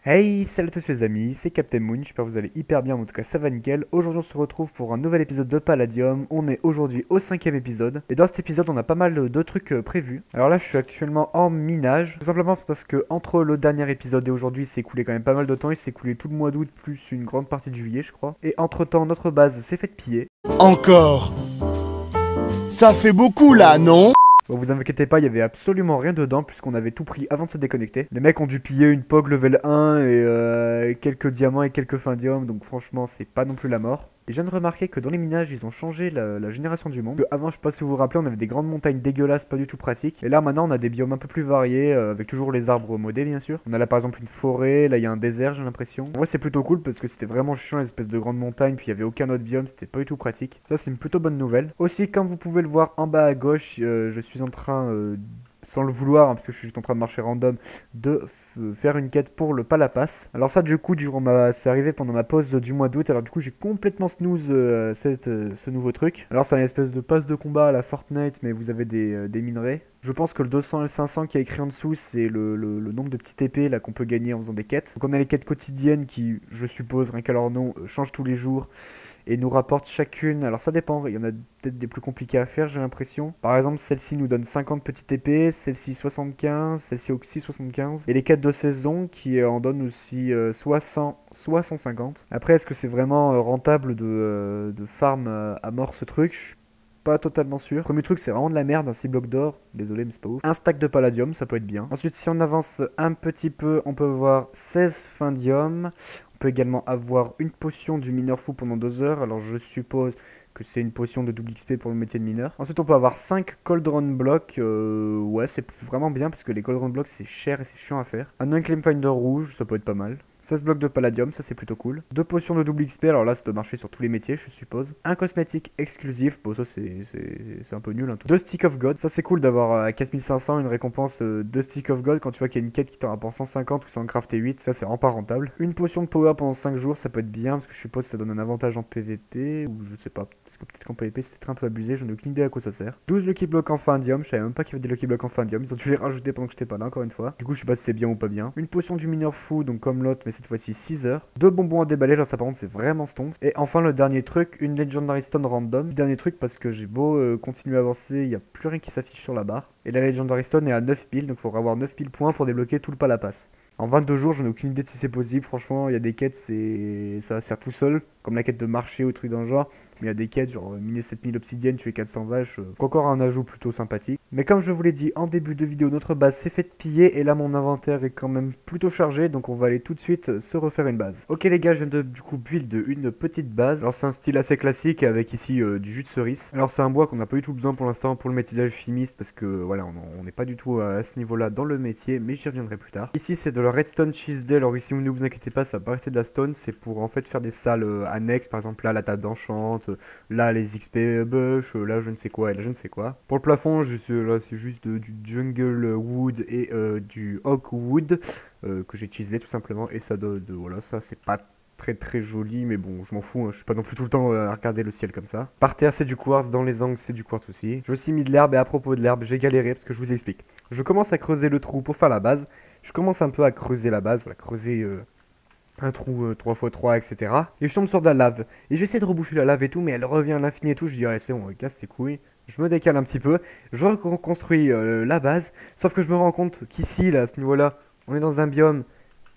Hey, salut à tous les amis, c'est Captain Moon, j'espère que vous allez hyper bien, en tout cas ça va nickel. Aujourd'hui on se retrouve pour un nouvel épisode de Palladium, on est aujourd'hui au 5ème épisode. Et dans cet épisode on a pas mal de trucs prévus. Alors là je suis actuellement en minage, tout simplement parce que entre le dernier épisode et aujourd'hui il s'est écoulé quand même pas mal de temps. Il s'est écoulé tout le mois d'août plus une grande partie de juillet je crois. Et entre temps notre base s'est faite piller. Encore. Ça fait beaucoup là, non? Bon, vous inquiétez pas, il y avait absolument rien dedans puisqu'on avait tout pris avant de se déconnecter. Les mecs ont dû piller une POG level 1 et quelques diamants et quelques findium, donc franchement c'est pas non plus la mort. Et je viens de remarquer que dans les minages ils ont changé la génération du monde. Que avant, je sais pas si vous vous rappelez, on avait des grandes montagnes dégueulasses, pas du tout pratiques. Et là maintenant on a des biomes un peu plus variés, avec toujours les arbres modés bien sûr. On a là par exemple une forêt, là il y a un désert j'ai l'impression. En vrai c'est plutôt cool parce que c'était vraiment chiant les espèces de grandes montagnes, puis il y avait aucun autre biome, c'était pas du tout pratique. Ça c'est une plutôt bonne nouvelle. Aussi comme vous pouvez le voir en bas à gauche, je suis en train sans le vouloir, hein, parce que je suis juste en train de marcher random, de faire une quête pour le Palapas. Alors ça du coup c'est arrivé pendant ma pause du mois d'août, alors du coup j'ai complètement snooze ce nouveau truc. Alors c'est une espèce de passe de combat à la Fortnite, mais vous avez des minerais. Je pense que le 200 et le 500 qui est écrit en dessous, c'est le nombre de petites épées là qu'on peut gagner en faisant des quêtes. Donc on a les quêtes quotidiennes qui, je suppose, rien qu'à leur nom, changent tous les jours et nous rapporte chacune, alors ça dépend, il y en a peut-être des plus compliqués à faire j'ai l'impression. Par exemple celle-ci nous donne 50 petites épées, celle-ci 75, celle-ci aussi 75. Et les quêtes de saison qui en donnent aussi soit 100, soit 150. Après est-ce que c'est vraiment rentable de farm à mort ce truc? Je suis pas totalement sûr. Premier truc c'est vraiment de la merde, un 6 blocs d'or, désolé mais c'est pas ouf. Un stack de palladium, ça peut être bien. Ensuite si on avance un petit peu, on peut voir 16 findium. On peut également avoir une potion du mineur fou pendant 2 heures. Alors je suppose que c'est une potion de double XP pour le métier de mineur. Ensuite on peut avoir 5 cauldron blocks. Ouais c'est vraiment bien parce que les cauldron blocks c'est cher et c'est chiant à faire. Un unclaim finder rouge, ça peut être pas mal. 16 blocs de palladium, ça c'est plutôt cool. 2 potions de double XP, alors là ça peut marcher sur tous les métiers je suppose. Un cosmétique exclusif, bon ça c'est un peu nul. 2 stick of god, ça c'est cool d'avoir à 4500 une récompense de stick of god quand tu vois qu'il y a une quête qui t'en rapporte 150 ou 100 crafter 8, ça c'est vraiment pas rentable. Une potion de power pendant 5 jours, ça peut être bien parce que je suppose que ça donne un avantage en PVP ou je sais pas, parce que peut-être qu'en PVP c'était un peu abusé, j'en ai aucune idée à quoi ça sert. 12 lucky blocks en findium, je savais même pas qu'il y avait des lucky blocks en findium, ils ont dû les rajouter pendant que j'étais pas là encore une fois. Du coup je sais pas si c'est bien ou pas bien. Une potion du mineur fou, donc comme l'autre mais cette fois-ci 6 heures. 2 bonbons à déballer, là ça par contre c'est vraiment stonks. Et enfin le dernier truc, une Legendary Stone random. Dernier truc parce que j'ai beau continuer à avancer, il n'y a plus rien qui s'affiche sur la barre. Et la Legendary Stone est à 9 piles, donc il faudra avoir 9 piles points pour débloquer tout le Palapas. En 22 jours, j'en ai aucune idée de si c'est possible. Franchement, il y a des quêtes, ça va se faire tout seul, comme la quête de marché ou truc dans le genre. Mais il y a des quêtes, genre miner 7000 obsidiennes, tuer 400 vaches, encore un ajout plutôt sympathique. Mais comme je vous l'ai dit en début de vidéo, notre base s'est faite piller et là mon inventaire est quand même plutôt chargé, donc on va aller tout de suite se refaire une base. Ok les gars, je viens de du coup build une petite base. Alors c'est un style assez classique avec ici du jus de cerise. Alors c'est un bois qu'on n'a pas du tout besoin pour l'instant pour le métissage chimiste parce que voilà, on n'est pas du tout à ce niveau-là dans le métier, mais j'y reviendrai plus tard. Ici c'est de la redstone chisel, alors ici ne vous inquiétez pas, ça va pas rester de la stone, c'est pour en fait faire des salles annexes, par exemple là la table d'enchant, là les XP bush, là je ne sais quoi et là je ne sais quoi. Pour le plafond, là c'est juste du jungle wood et du oak wood que j'ai utilisé tout simplement et ça donne voilà, ça c'est pas très joli mais bon je m'en fous, hein, je suis pas non plus tout le temps à regarder le ciel comme ça. Par terre c'est du quartz, dans les angles c'est du quartz aussi. J'ai aussi mis de l'herbe et à propos de l'herbe j'ai galéré parce que je vous explique. Je commence à creuser le trou pour faire la base. Je commence un peu à creuser la base, voilà, creuser un trou 3x3 etc. Et je tombe sur de la lave. Et j'essaie de reboucher la lave et tout mais elle revient à l'infini et tout. Je dis ouais c'est bon, casse tes couilles. Je me décale un petit peu. Je reconstruis la base. Sauf que je me rends compte qu'ici là à ce niveau là on est dans un biome.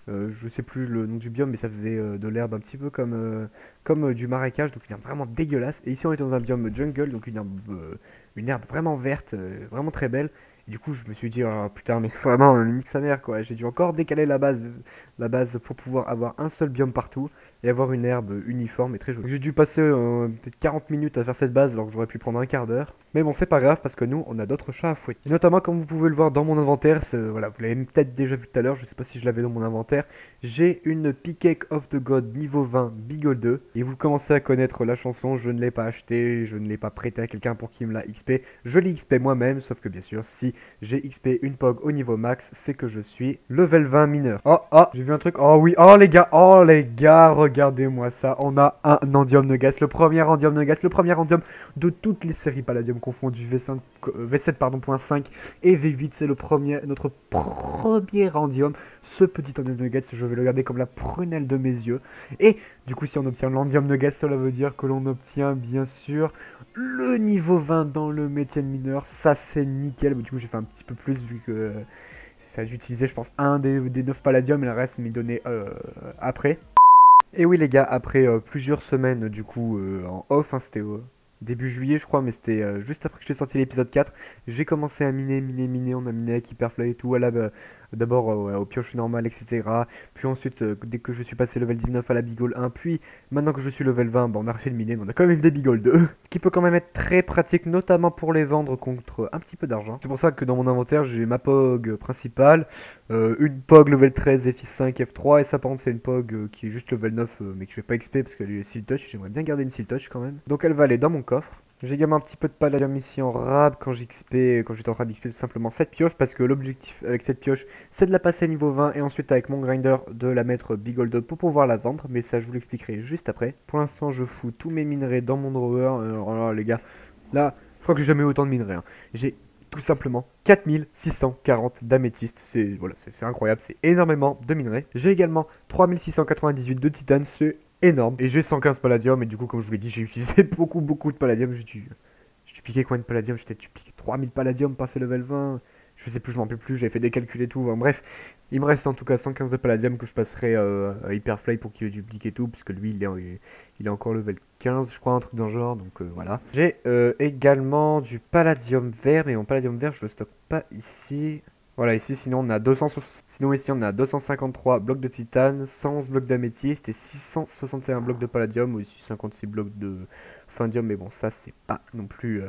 Je sais plus le nom du biome mais ça faisait de l'herbe un petit peu comme du marécage. Donc une herbe vraiment dégueulasse. Et ici on est dans un biome jungle. Donc une herbe vraiment verte, vraiment très belle. Et du coup, je me suis dit, oh, putain, mais vraiment, nique sa mère, quoi. J'ai dû encore décaler la base pour pouvoir avoir un seul biome partout et avoir une herbe uniforme et très jolie. J'ai dû passer peut-être 40 minutes à faire cette base alors que j'aurais pu prendre un quart d'heure. Mais bon, c'est pas grave parce que nous, on a d'autres chats à fouetter. Et notamment, comme vous pouvez le voir dans mon inventaire, voilà, vous l'avez peut-être déjà vu tout à l'heure, je sais pas si je l'avais dans mon inventaire. J'ai une Pickaxe of the God niveau 20 Beagle 2. Et vous commencez à connaître la chanson, je ne l'ai pas acheté, je ne l'ai pas prêté à quelqu'un pour qui me l'a XP. Je l'ai XP moi-même, sauf que bien sûr, si j'ai XP une POG au niveau max, c'est que je suis level 20 mineur. Oh, j'ai vu un truc, oh oui, oh les gars, regardez-moi ça. On a un endium de gaz, le premier endium de gaz, le premier endium de toutes les séries Palladium confondu V7 pardon, .5 et V8, c'est notre premier endium. Ce petit endium nuggets, je vais le garder comme la prunelle de mes yeux. Et du coup, si on obtient l'endium nuggets, cela veut dire que l'on obtient bien sûr le niveau 20 dans le métier de mineur. Ça, c'est nickel. Du coup, j'ai fait un petit peu plus vu que ça a dû utiliser, je pense, un des 9 palladium et le reste m'est donné après. Et oui les gars, après plusieurs semaines du coup en off, hein, c'était début juillet je crois, mais c'était juste après que j'ai sorti l'épisode 4, j'ai commencé à miner, on a miné avec Hyperfly et tout, d'abord ouais, aux pioches normales etc. Puis ensuite, dès que je suis passé level 19 à la Bigole 1, puis maintenant que je suis level 20, bah, on a arrêté de miner, mais on a quand même des Bigole 2. Ce qui peut quand même être très pratique, notamment pour les vendre contre un petit peu d'argent. C'est pour ça que dans mon inventaire j'ai ma POG principale, une POG level 13 FI5 F3, et ça par contre c'est une POG qui est juste level 9 mais que je vais pas XP parce qu'elle est Seal Touch, j'aimerais bien garder une Seal Touch quand même. Donc elle va aller dans mon coffre. J'ai également un petit peu de palladium ici en rab quand j'étais en train d'XP tout simplement cette pioche, parce que l'objectif avec cette pioche c'est de la passer niveau 20 et ensuite avec mon grinder de la mettre Bigole 2 pour pouvoir la vendre, mais ça je vous l'expliquerai juste après. Pour l'instant je fous tous mes minerais dans mon drawer. Alors là les gars, là je crois que j'ai jamais eu autant de minerais, hein. J'ai tout simplement 4640 d'améthyste, c'est voilà, c'est incroyable, c'est énormément de minerais. J'ai également 3698 de titane, c'est énorme. Et j'ai 115 palladium, et du coup comme je vous l'ai dit, j'ai utilisé beaucoup de palladium. J'ai dupliqué combien de palladium? J'ai peut-être dupliqué 3000 palladium passé level 20. Je sais plus, je m'en rappelle plus, j'avais fait des calculs et tout. Enfin, bref, il me reste en tout cas 115 de palladium que je passerai à Hyperfly pour qu'il duplique et tout, puisque lui il est encore level 15, je crois, un truc dans le genre, donc voilà. J'ai également du palladium vert, mais mon palladium vert je le stocke pas ici. Voilà, ici sinon on a 253 blocs de titane, 111 blocs d'améthyste et 661 blocs de palladium, ou ici 56 blocs de findium, mais bon ça c'est pas non plus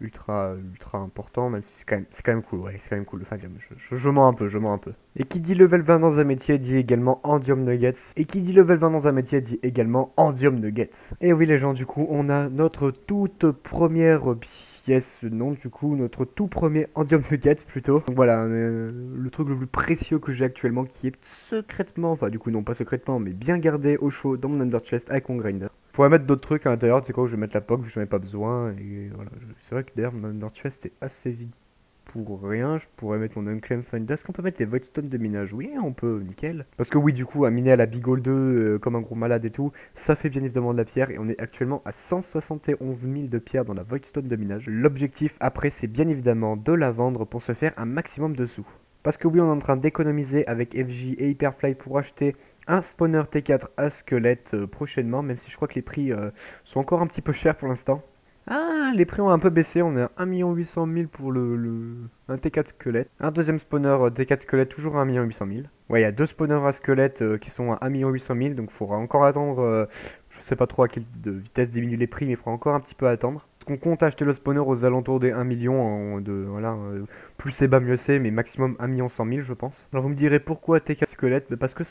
ultra important, même si c'est quand même cool, ouais, c'est quand même cool le findium, je mens un peu, Et qui dit level 20 dans un métier dit également endium nuggets, et qui dit level 20 dans un métier dit également endium nuggets. Et oui les gens, du coup on a notre toute première pièce, non du coup notre tout premier endium nuggets plutôt. Donc voilà, le truc le plus précieux que j'ai actuellement, qui est secrètement, enfin du coup non pas secrètement, mais bien gardé au chaud dans mon under chest avec mon grinder. Je pourrais mettre d'autres trucs à l'intérieur, tu sais quoi, je vais mettre la POC, j'en ai pas besoin, et voilà. C'est vrai que d'ailleurs mon under chest est assez vide pour rien. Je pourrais mettre mon Unclaimed Finder. Est-ce qu'on peut mettre les Voidstone de minage? Oui, on peut, nickel. Parce que oui, du coup, à miner à la Bigole 2 comme un gros malade et tout, ça fait bien évidemment de la pierre. Et on est actuellement à 171 000 de pierre dans la Voidstone de minage. L'objectif après, c'est bien évidemment de la vendre pour se faire un maximum de sous. Parce que oui, on est en train d'économiser avec FJ et Hyperfly pour acheter un spawner T4 à squelette prochainement, même si je crois que les prix sont encore un petit peu chers pour l'instant. Ah, les prix ont un peu baissé, on est à 1 800 000 pour un T4 squelette. Un deuxième spawner T4 squelette, toujours à 1 800 000. Ouais, il y a deux spawners à squelette qui sont à 1 800 000, donc il faudra encore attendre, je sais pas trop à quelle vitesse diminue les prix, mais il faudra encore un petit peu attendre. Parce qu'on compte acheter le spawner aux alentours des 1 million, voilà, plus c'est bas mieux c'est, mais maximum 1 100 000 je pense. Alors vous me direz pourquoi T4 squelette? Bah parce que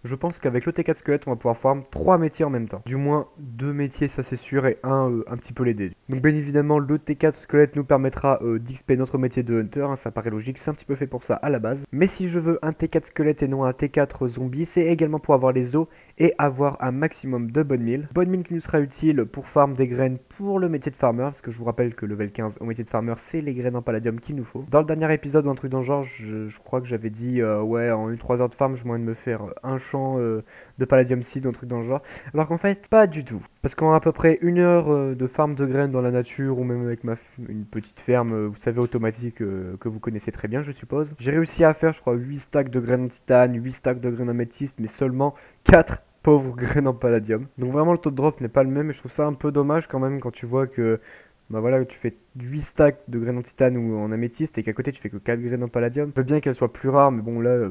je pense qu'avec le T4 squelette, on va pouvoir farm 3 métiers en même temps. Du moins 2 métiers, ça c'est sûr, et un petit peu l'aider. Donc bien évidemment, le T4 squelette nous permettra d'XP notre métier de hunter, hein, ça paraît logique, c'est un petit peu fait pour ça à la base. Mais si je veux un T4 squelette et non un T4 zombie, c'est également pour avoir les os et avoir un maximum de bonne mine. Bonne mine qui nous sera utile pour farm des graines pour le métier de farmer, parce que je vous rappelle que level 15 au métier de farmer, c'est les graines en palladium qu'il nous faut. Dans le dernier épisode ou un truc dans le genre, je crois que j'avais dit ouais, en 3 heures de farm, je moyen de me faire un champ de palladium seed ou un truc dans le genre. Alors qu'en fait, pas du tout. Parce qu'en à peu près 1 heure de farm de graines dans la nature, ou même avec une petite ferme, vous savez, automatique, que vous connaissez très bien, je suppose. J'ai réussi à faire, je crois, 8 stacks de graines en titane, 8 stacks de graines améthyste, mais seulement 4 pauvres graines en palladium. Donc vraiment le taux de drop n'est pas le même, et je trouve ça un peu dommage quand même quand tu vois que bah voilà, tu fais 8 stacks de graines en titane ou en améthyste et qu'à côté tu fais que 4 graines en palladium. Je veux bien qu'elles soient plus rares, mais bon là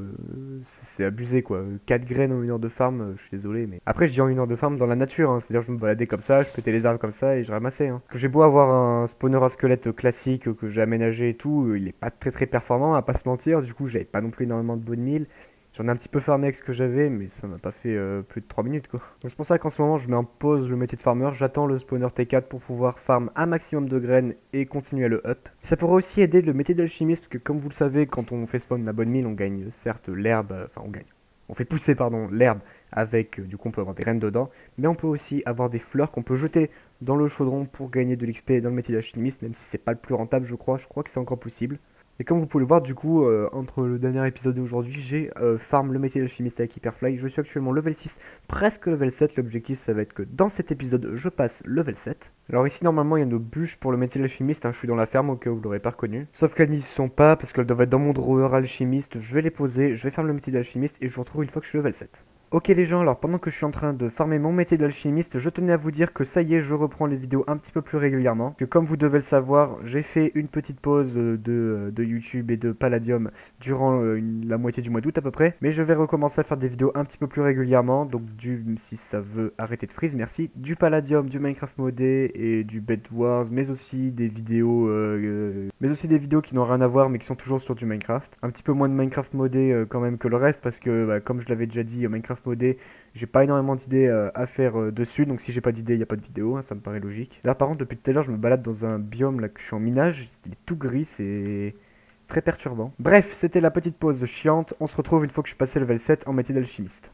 c'est abusé quoi. 4 graines en 1 heure de farm, je suis désolé, mais après je dis en 1 heure de farm dans la nature, hein. C'est-à-dire je me baladais comme ça, je pétais les arbres comme ça et je ramassais, hein. J'ai beau avoir un spawner à squelette classique que j'ai aménagé et tout, il est pas très performant à pas se mentir, du coup j'avais pas non plus énormément de bonnes milles. J'en ai un petit peu farmé avec ce que j'avais, mais ça m'a pas fait plus de 3 minutes quoi. Donc c'est pour ça qu'en ce moment je mets en pause le métier de farmer, j'attends le spawner T4 pour pouvoir farm un maximum de graines et continuer à le up. Ça pourrait aussi aider le métier d'alchimiste, parce que comme vous le savez, quand on fait spawn la bonne mine, on gagne certes l'herbe, enfin on gagne. on fait pousser pardon l'herbe avec, du coup on peut avoir des graines dedans, mais on peut aussi avoir des fleurs qu'on peut jeter dans le chaudron pour gagner de l'XP dans le métier d'alchimiste, même si c'est pas le plus rentable je crois que c'est encore possible. Et comme vous pouvez le voir, du coup, entre le dernier épisode et aujourd'hui, j'ai farm le métier d'alchimiste avec Hyperfly. Je suis actuellement level 6, presque level 7. L'objectif, ça va être que dans cet épisode, je passe level 7. Alors ici, normalement, il y a nos bûches pour le métier d'alchimiste. Hein, je suis dans la ferme, au cas où vous l'aurez pas reconnu. Sauf qu'elles n'y sont pas, parce qu'elles doivent être dans mon drawer alchimiste. Je vais les poser, je vais faire le métier d'alchimiste, et je vous retrouve une fois que je suis level 7. Ok les gens, alors pendant que je suis en train de farmer mon métier d'alchimiste, je tenais à vous dire que ça y est, je reprends les vidéos un petit peu plus régulièrement. Que comme vous devez le savoir, j'ai fait une petite pause de YouTube et de Palladium durant la moitié du mois d'août à peu près. Mais je vais recommencer à faire des vidéos un petit peu plus régulièrement. Donc si ça veut arrêter de freeze, merci. Du Palladium, du Minecraft modé et du Bed Wars, mais aussi des vidéos qui n'ont rien à voir mais qui sont toujours sur du Minecraft. Un petit peu moins de Minecraft modé quand même que le reste parce que comme je l'avais déjà dit, Minecraft modé, j'ai pas énormément d'idées à faire dessus, donc si j'ai pas d'idées, il n'y a pas de vidéo, hein, ça me paraît logique. Là par contre, depuis tout à l'heure, je me balade dans un biome là que je suis en minage, il est tout gris, c'est très perturbant. Bref, c'était la petite pause chiante, on se retrouve une fois que je suis passé level 7 en métier d'alchimiste.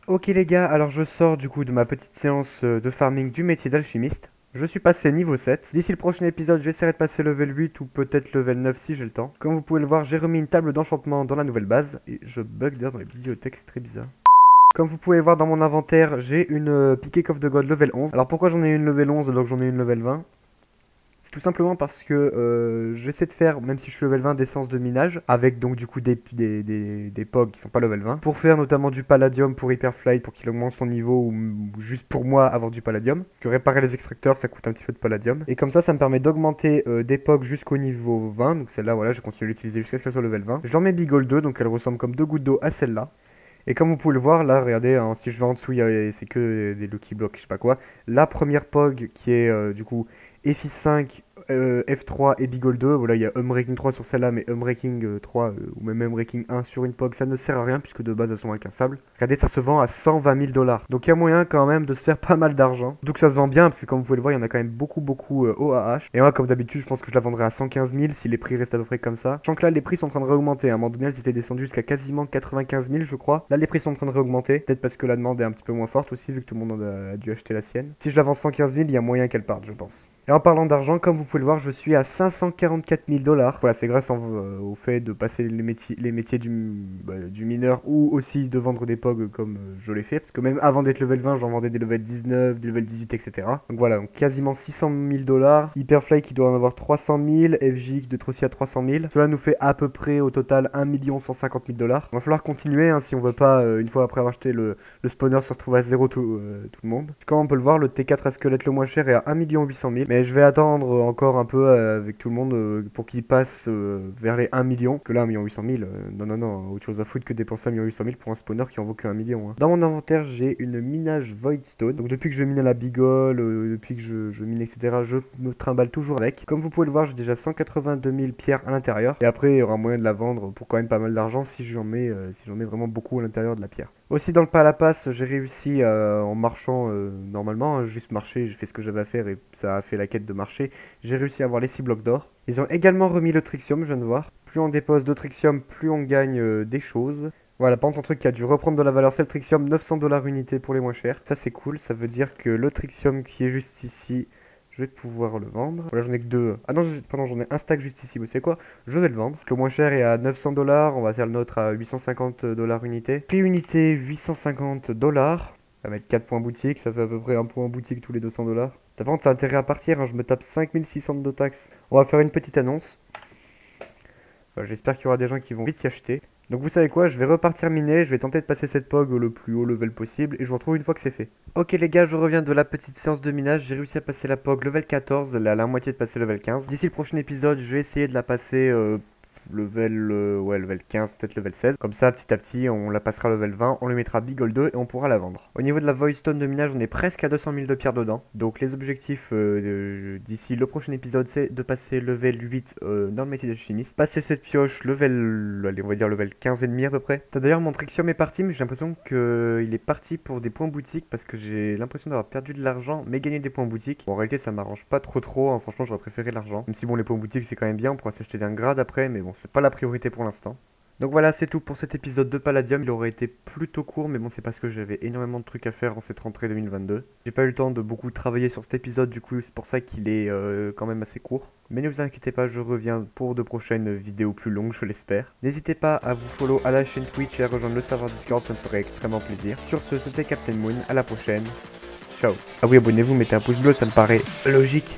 Ok les gars, alors je sors du coup de ma petite séance de farming du métier d'alchimiste. Je suis passé niveau 7. D'ici le prochain épisode, j'essaierai de passer level 8 ou peut-être level 9 si j'ai le temps. Comme vous pouvez le voir, j'ai remis une table d'enchantement dans la nouvelle base. Et je bug d'ailleurs dans les bibliothèques, c'est très bizarre. Comme vous pouvez voir dans mon inventaire, j'ai une Piquet Coff de God level 11. Alors pourquoi j'en ai une level 11 alors que j'en ai une level 20? C'est tout simplement parce que j'essaie de faire, même si je suis level 20, des séances de minage, avec donc du coup des POG qui sont pas level 20, pour faire notamment du Palladium pour Hyperfly, pour qu'il augmente son niveau, ou juste pour moi avoir du Palladium. Que réparer les extracteurs, ça coûte un petit peu de Palladium. Et comme ça me permet d'augmenter des POG jusqu'au niveau 20, donc celle-là, voilà, je continue à l'utiliser jusqu'à ce qu'elle soit level 20. Je leur mets Bigol 2, donc elle ressemble comme deux gouttes d'eau à celle-là. Et comme vous pouvez le voir, là, regardez, hein, si je vais en dessous, c'est que des Lucky Blocks, je sais pas quoi. La première POG qui est du coup FI5, F3 et Bigol 2. Voilà, il y a Unbreaking 3 sur celle-là, mais Unbreaking 3 ou même Unbreaking 1 sur une POG, ça ne sert à rien puisque de base elles sont incassables. Regardez, ça se vend à 120 000 $. Donc il y a moyen quand même de se faire pas mal d'argent. Donc ça se vend bien parce que comme vous pouvez le voir, il y en a quand même beaucoup OAH. Et moi, comme d'habitude, je pense que je la vendrai à 115 000 si les prix restent à peu près comme ça. Je sens que là, les prix sont en train de réaugmenter. À un moment donné, elles étaient descendues jusqu'à quasiment 95 000, je crois. Là, les prix sont en train de réaugmenter. Peut-être parce que la demande est un petit peu moins forte aussi, vu que tout le monde a dû acheter la sienne. Si je la vends 115 000, il y a moyen qu'elle parte, je pense. Et en parlant d'argent, comme vous pouvez le voir, je suis à 544 000 $. Voilà, c'est grâce au fait de passer les métiers du mineur ou aussi de vendre des POG comme je l'ai fait. Parce que même avant d'être level 20, j'en vendais des level 19, des level 18, etc. Donc voilà, donc quasiment 600 000 $. Hyperfly qui doit en avoir 300 000, FJ qui doit être aussi à 300 000. Cela nous fait à peu près au total 1 150 000 $. Il va falloir continuer hein, si on veut pas, une fois après avoir acheté le spawner, se retrouver à zéro tout le monde. Comme on peut le voir, le T4 à squelette le moins cher est à 1 800 000. Mais je vais attendre encore un peu avec tout le monde pour qu'il passe vers les 1 million. Que là, 1 800 000, non, autre chose à foutre que dépenser 1 800 000 pour un spawner qui en vaut que 1 million. Hein. Dans mon inventaire, j'ai une minage Voidstone. Donc depuis que je mine à la Bigol, depuis que je mine, etc., je me trimballe toujours avec. Comme vous pouvez le voir, j'ai déjà 182 000 pierres à l'intérieur. Et après, il y aura moyen de la vendre pour quand même pas mal d'argent si j'en mets vraiment beaucoup à l'intérieur de la pierre. Aussi dans le pas à la passe, j'ai réussi en marchant normalement, hein, juste marcher, j'ai fait ce que j'avais à faire et ça a fait la quête de marcher. J'ai réussi à avoir les 6 blocs d'or. Ils ont également remis le Trixium, je viens de voir. Plus on dépose de Trixium, plus on gagne des choses. Voilà, par contre un truc qui a dû reprendre de la valeur, c'est le Trixium, 900 $ unité pour les moins chers. Ça c'est cool, ça veut dire que le Trixium qui est juste ici, je vais pouvoir le vendre. Voilà, j'en ai que deux. Ah non, pardon, j'en ai un stack juste ici. Vous savez quoi? Je vais le vendre. Le moins cher est à 900 $. On va faire le nôtre à 850 $ unité. Prix unité, 850 $. Ça va mettre 4 points boutique. Ça fait à peu près un point boutique tous les 200 $. Par contre, ça a intérêt à partir. Hein. Je me tape 5600 de taxes. On va faire une petite annonce. Voilà, j'espère qu'il y aura des gens qui vont vite y acheter. Donc vous savez quoi, je vais repartir miner, je vais tenter de passer cette POG au le plus haut level possible et je vous retrouve une fois que c'est fait. Ok les gars, je reviens de la petite séance de minage, j'ai réussi à passer la POG level 14, la moitié de passer level 15. D'ici le prochain épisode, je vais essayer de la passer level 15, peut-être level 16. Comme ça, petit à petit, on la passera level 20, on lui mettra Bigol 2 et on pourra la vendre. Au niveau de la Voidstone de minage, on est presque à 200 000 de pierres dedans. Donc les objectifs d'ici le prochain épisode, c'est de passer level 8 dans le métier de chimiste. Passer cette pioche level, allez, on va dire level 15 et demi à peu près. D'ailleurs, mon Trixium est parti, mais j'ai l'impression qu'il est parti pour des points boutiques parce que j'ai l'impression d'avoir perdu de l'argent, mais gagné des points boutiques. Bon, en réalité, ça m'arrange pas trop, hein. Franchement, j'aurais préféré l'argent. Même si bon, les points boutiques, c'est quand même bien, on pourra s'acheter d'un grade après, mais bon, c'est pas la priorité pour l'instant. Donc voilà, c'est tout pour cet épisode de Palladium. Il aurait été plutôt court, mais bon, c'est parce que j'avais énormément de trucs à faire en cette rentrée 2022. J'ai pas eu le temps de beaucoup travailler sur cet épisode, du coup, c'est pour ça qu'il est quand même assez court. Mais ne vous inquiétez pas, je reviens pour de prochaines vidéos plus longues, je l'espère. N'hésitez pas à vous follow à la chaîne Twitch et à rejoindre le serveur Discord, ça me ferait extrêmement plaisir. Sur ce, c'était Captain Moon, à la prochaine. Ciao. Ah oui, abonnez-vous, mettez un pouce bleu, ça me paraît logique.